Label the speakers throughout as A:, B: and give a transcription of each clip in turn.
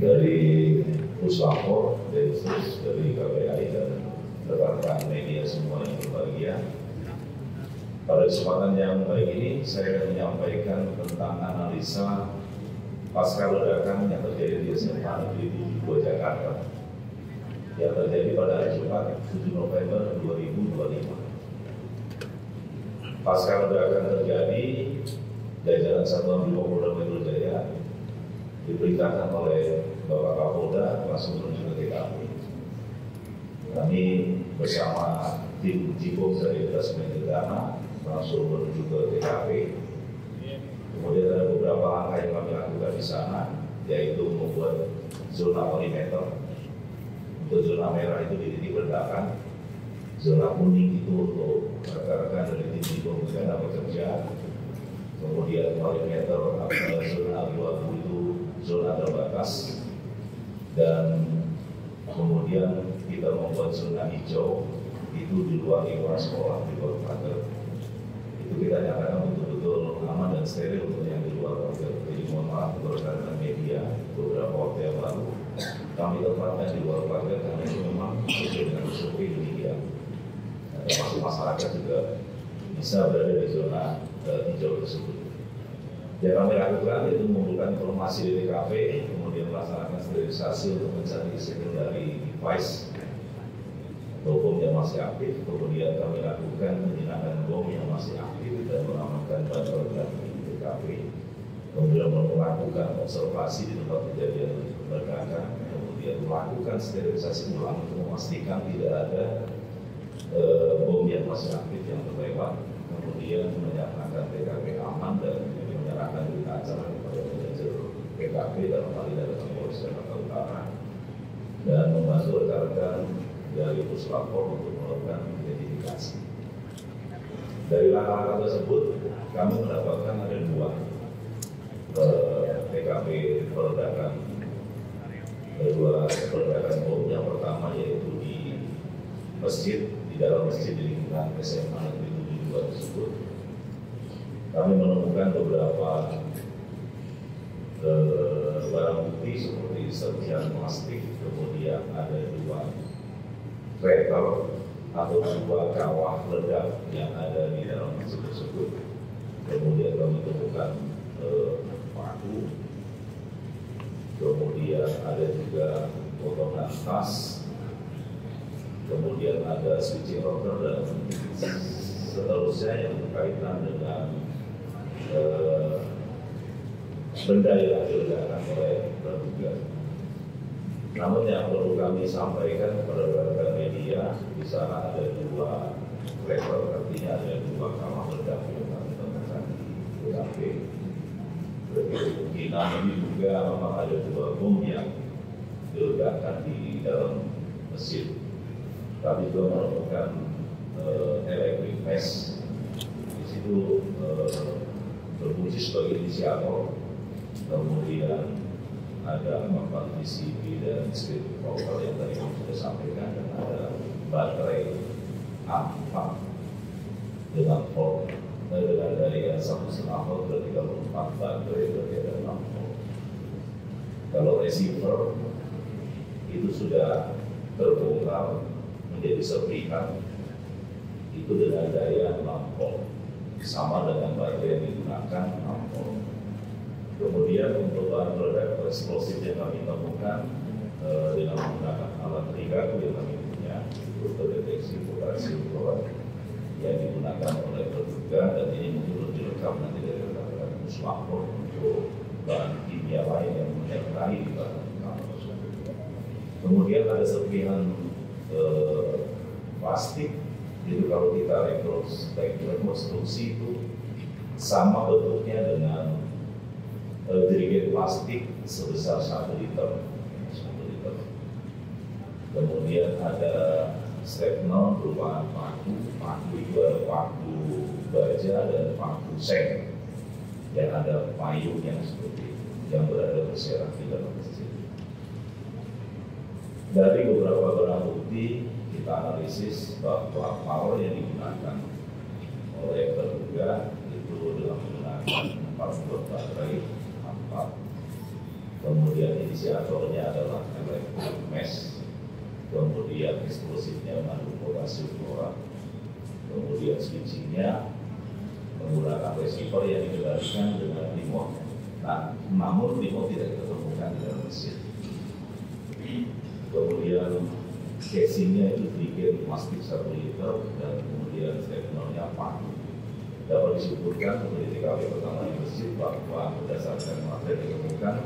A: dari Puslapor, Densus, dari KPI dan rekan-rekan media semua yang berbahagia. Pada kesempatan yang baik ini, saya akan menyampaikan tentang analisa pasca ledakan yang terjadi di SMA Negeri 2 Jakarta yang terjadi pada hari Jumat 7 November 2025. Pasca ledakan terjadi, jajaran Satuan Brimob Polda Metro Jaya diperintahkan oleh Bapak Kapolda langsung menuju ke TKP. Kami bersama tim Jibom dari Detasmen Gegana langsung menuju ke TKP. Kemudian ada beberapa langkah yang kami lakukan di sana, yaitu membuat zona perimeter. Untuk zona merah itu di titik ledakan, zona kuning itu untuk rekan-rekan dari tim Jibom Gegana bekerja. Kemudian perimeter zona abu-abu itu zona terbatas, dan kemudian kita membuat zona hijau itu di luar lingkungan sekolah, di luar pagar. Itu kita nyatakan betul-betul aman dan steril untuk yang di luar pagar. Jadi mohon maaf rekan-rekan media, beberapa waktu yang lalu kami tempatkan di luar pagar karena itu memang sesuai dengan SOP demikian. Termasuk masyarakat juga bisa berada di zona hijau tersebut. Yang kami lakukan itu mengumpulkan informasi di TKP, kemudian melaksanakan sterilisasi untuk mencari secondary device atau bom yang masih aktif. Kemudian kami lakukan penjinakan bom yang masih aktif dan mengamankan bahan peledak di TKP. Kemudian melakukan observasi di tempat kejadian ledakan, kemudian melakukan sterilisasi ulang untuk memastikan tidak ada bom yang masih aktif yang terlewat. Kemudian menyatakan TKP aman dan menyerahkan berita acara kepada manajer TKP dalam hal ini adalah Polres Jakarta Utara dan membantu rekan-rekan dari Puslapor untuk melakukan identifikasi. Dari langkah-langkah tersebut, kami mendapatkan ada dua TKP peledakan, bom. Yang pertama yaitu di masjid, di dalam masjid di lingkungan SMA Negeri 2 tersebut. Kami menemukan beberapa barang bukti seperti serpihan plastik, kemudian ada dua treter atau dua kawah ledak yang ada di dalam masjid tersebut. Kemudian kami temukan paku, kemudian ada juga potongan tas, kemudian ada switching router dan seterusnya yang berkaitan dengan benda yang diledakan oleh terduga. Namun yang perlu kami sampaikan kepada rekan media, di sana ada dua treter, artinya ada dua kawah ledak yang kami temukan di TKP. Kemungkinan ini juga memang ada dua bom yang diledakkan di dalam masjid. Kami juga menemukan electric mesh. Di situ berfungsi sebagai inisiator. Kemudian ada papan PCB dan speed router yang tadi kami sudah sampaikan, dan ada baterai A4 dengan volt dengan daya 1,5 volt berarti 34 baterai berarti ada 6 volt. Kalau receiver itu sudah terbongkar menjadi serpihan, itu dengan daya 6 volt, sama dengan baterai yang digunakan 6 volt. Kemudian untuk bahan peledak eksplosif yang kami temukan dengan menggunakan alat trigaku yang kami punya untuk deteksi potensi produk yang digunakan oleh terduga, dan ini mungkin lebih lengkap nanti dari rekan-rekan Puslapor untuk bahan kimia lain yang menyertai di bahan tersebut. Kemudian ada serpihan plastik, jadi kalau kita rekonstruksi itu sama bentuknya dengan jerigen plastik sebesar 1 liter. Kemudian ada stapler berupa paku itu ada paku baja dan paku seng, dan ada payung yang seperti itu yang berada berserakan di dalam masjid. Dari beberapa barang bukti kita analisis bahwa power yang digunakan oleh terduga itu dalam menggunakan 4 buah baterai 4. Kemudian inisiatornya eksplosifnya mengandung potasium klorat. Kemudian switchingnya menggunakan receiver yang dikendalikan dengan remote. Nah, namun remote tidak kita temukan di dalam mesin. Kemudian casingnya itu bikin plastik 1 liter dan kemudian stepnernya paku. Dapat disimpulkan dari TKP pertama di mesin bahwa berdasarkan materi yang ditemukan,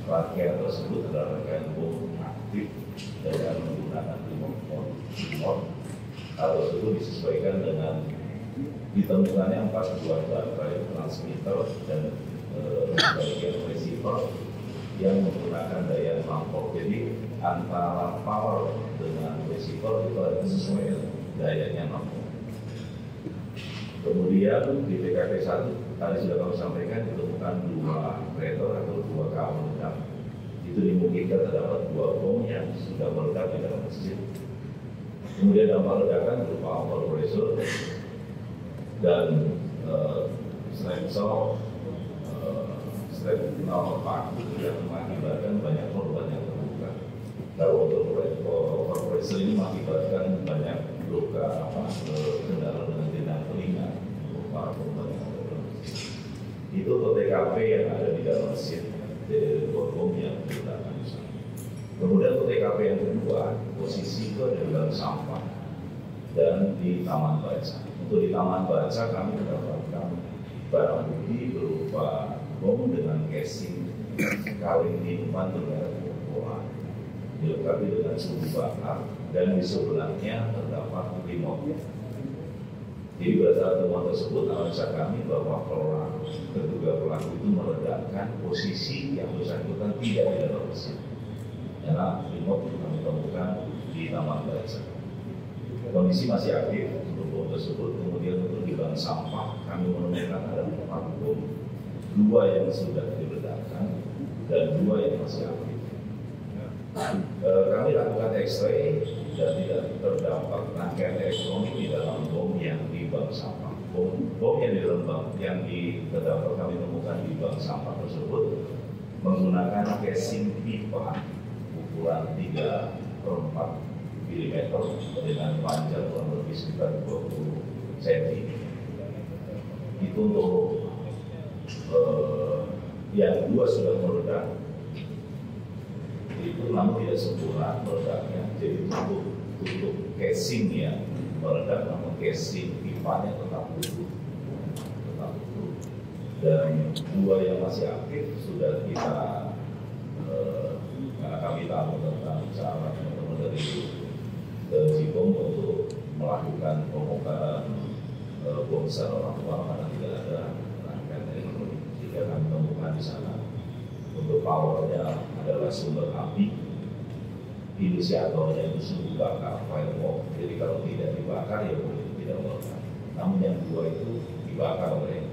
A: rangkaian tersebut adalah rangkaian bom aktif dengan menggunakan remote. Hal tersebut disesuaikan dengan ditemukannya 4 buah baterai transmitter dan bagian receiver yang menggunakan daya 6 volt. Jadi antara power dengan receiver itu ada kesesuaian dayanya 6 volt. Kemudian di TKP 1 tadi sudah kami sampaikan ditemukan 2 reaktor atau 2 kawah ledak. Itu dimungkinkan terdapat 2 bom yang sudah meledak di dalam mesin. Kemudian dampak ledakan berupa overpressure dan sensor paku yang mengakibatkan banyak korban yang terluka. Kalau overpressure ini mengakibatkan banyak luka kendala dengan tindang telinga para korban yang ada dalam mesin. Itu TKP yang ada di dalam mesin dari bom yang diledakan di sana. Kemudian TKP yang kedua, posisi itu ada di dalam sampah dan di taman baca. Untuk di taman baca kami mendapatkan barang bukti berupa bom dengan casing kaleng minuman bermerek Coca-Cola, dilengkapi dengan sumbu bakar dan di sebelahnya terdapat remote. Jadi berdasarkan temuan tersebut, analisa kami bahwa terduga pelaku itu meledakkan posisi yang bersangkutan tidak di dalam mesin. Karena remote itu kami temukan di taman baca. Kondisi masih aktif untuk bom tersebut. Kemudian untuk di bank sampah kami menemukan ada 4 bom, 2 yang sudah diledakkan dan 2 yang masih aktif. Kami lakukan X-ray dan tidak terdapat rangkaian elektronik di dalam bom yang di bank sampah. Bom yang di dalam bank yang terdapat kami temukan di bank sampah tersebut menggunakan casing pipa ukuran 3/4 mm dengan panjang kurang lebih sekitar 20 cm. Itu untuk yang 2 sudah meledak. Itu namun tidak sempurna meledaknya. Jadi tutup casing yang meledak, namun casing pipanya tetap utuh. Dan 2 yang masih aktif sudah kita karena kami tahu tentang cara teman-teman dari Jibom untuk melakukan pembongkaran bom secara manual karena tidak ada rangkaian elektronik. Jika kami temukan di sana untuk powernya adalah sumber api, inisiatornya itu sumbu bakar firewall. Jadi kalau tidak dibakar ya boleh tidak meledak. Namun yang 2 itu dibakar oleh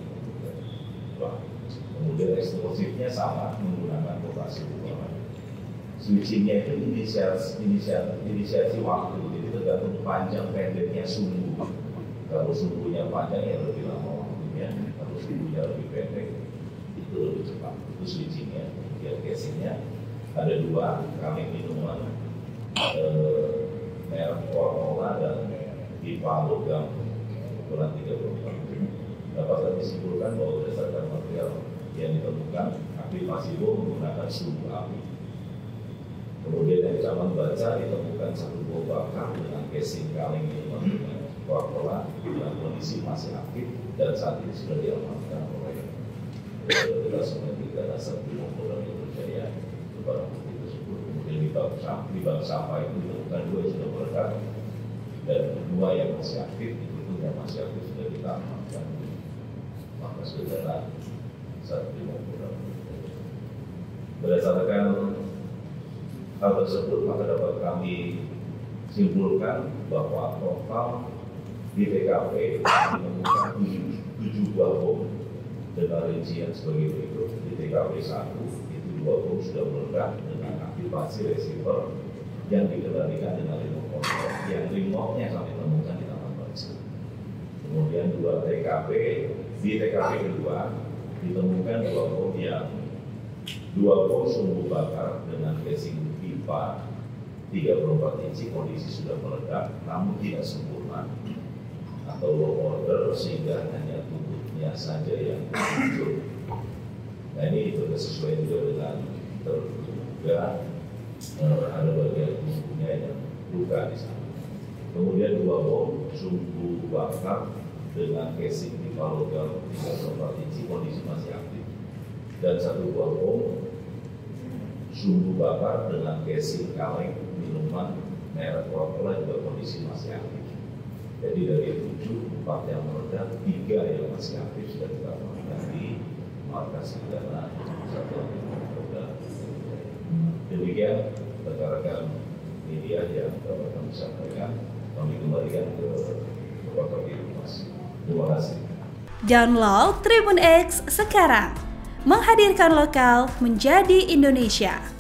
A: kemudian eksplosifnya sama menggunakan potasium klorat. Switchingnya itu inisiasi waktu, jadi tergantung panjang pendeknya sumbu. Kalau sumbunya panjang ya lebih lama waktunya, kalau sumbunya lebih pendek itu lebih cepat. Itu switchingnya. Kemudian casingnya ada 2 kaleng minuman merek Coca-Cola dan pipa logam ukuran 34. Dapat disimpulkan bahwa berdasarkan material yang ditemukan aktivasi bom menggunakan sumbu api. Kemudian yang zaman baca ditemukan 1 bom bakar dengan casing kaleng minuman Coca-Cola dalam kondisi masih aktif dan saat ini sudah diamankan oleh Petugas Penyelidikan Dasar Polda Metro Jaya untuk barang bukti tersebut. Kemudian di bank sampah itu ditemukan 2 yang sudah meledak dan 2 yang masih aktif. Itu yang masih aktif sudah kita amankan. Maka saudara saat ini berdasarkan hal tersebut maka dapat kami simpulkan bahwa total di TKP ditemukan 7 buah bom dengan rincian sebagai berikut. Di TKP 1 itu 2 bom sudah meledak dengan aktivasi receiver yang dikendalikan dengan remote control. Yang remote-nya kami temukan di taman baca. Kemudian 2 TKP, di TKP kedua ditemukan 2 bom yang 2 bom sumbu bakar dengan casing pipa 34 inci kondisi sudah meledak, namun tidak sempurna atau low order sehingga hanya tutupnya saja yang muncul. Nah ini juga sesuai juga dengan terduga ada bagian tubuhnya yang luka di sana. Kemudian 2 bom sumbu bakar dengan casing pipa logam 34 inci kondisi masih aktif, dan 1 buah bom sumbu bakar dengan casing kaleng minuman merek Coca-Cola juga kondisi masih aktif. Jadi dari 7, 4 yang meledak, 3 yang masih aktif sudah kita amankan di markas pidana Satuan Polda. Demikian rekan-rekan media yang dapat kami sampaikan. Kami kembalikan ke Bapak Mas. Terima kasih.
B: Download Tribun X sekarang, menghadirkan lokal menjadi Indonesia.